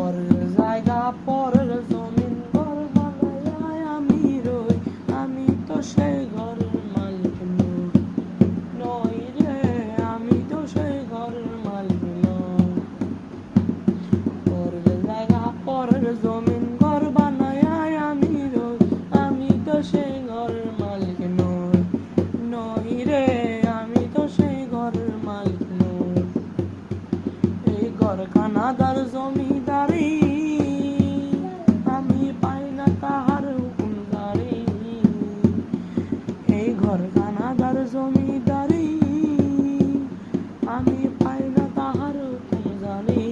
পরের জায়গা পরের জমিন ঘর বানায় আমি রই, আমি তো সেই ঘরের মালিক নই রে, আমি তো সেই ঘরের মালিক নই। পরের জায়গা পরের জমিন ঘর বানায় আমি রই, আমি তো সেই ঘরের মালিক নই রে, আমি তো সেই ঘরের মালিক নই। এই ঘরখানাদার জমিদারি আমি পাই না তাহার হুকুমদারি, এই ঘরখানাদার জমিদারি আমি পাই না তাহার হুকুমদারি,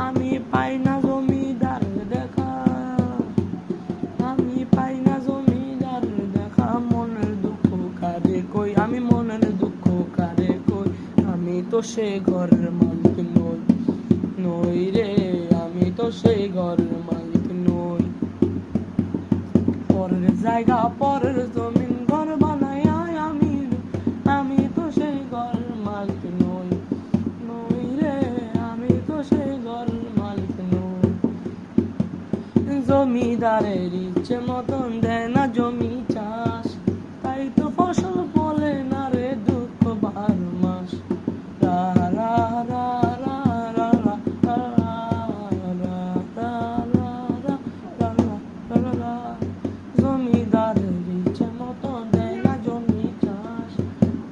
আমি পাই না জমিদার দেখা, আমি পাই না জমিদার দেখা। মনের দুঃখ কারে কই, আমি মনের দুঃখ কারে কই, আমি তো সেই ঘরের মালিক নই রে, আমি তো সেই ঘরের মালিক নই। পরের জায়গা পরের জমিন ঘর বানায় আমি তো সেই ঘরের মালিক নই রে, আমি তো সেই ঘরের মালিক নই। জমিদারের ইচ্ছে মতন দেয় না জমি চাষ, তাই তো ফসল ফলে না রে দুঃখ 12 মাস। রা রা রা রা রা রা রা রা রা রা রা রা। জমিদারের ইচ্ছে মতন দেয় না জমি চাষ,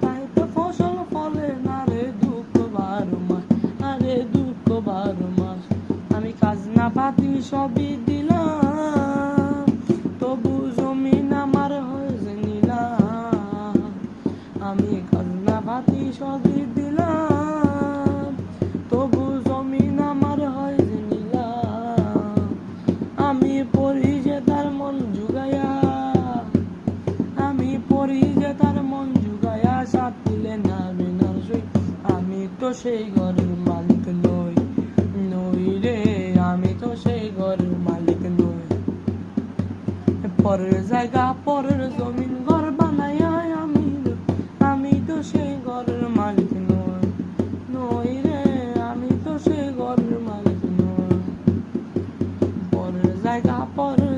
তাই তো ফসল ফলে না রে দুঃখ 12 মাস, আরে দুঃখ 12 মাস। আমি খাজনা পাতি সবই দিলাম, তবু জমিন আমার হয়েছে নিলাম। আমি খাজনা পাতি সবই দিলাম, তবু জমিন আমার হয়েছে নিলাম। আমি পড়ি যে তার মন জুগাইয়া, আমি পড়ি যে তার মন জুগাইয়া, সাথ দিলে না বিনার সই, আমি তো সেই ঘরের মালিক নই রে, আমি তো সেই ঘরের মালিক নই। পরের জায়গা পরের জমিন ঘর বানায় আমি তো সেই ঘরের মালিক নই রে, আমি তো সেই ঘরের মালিক নই। পরের জায়গা পরের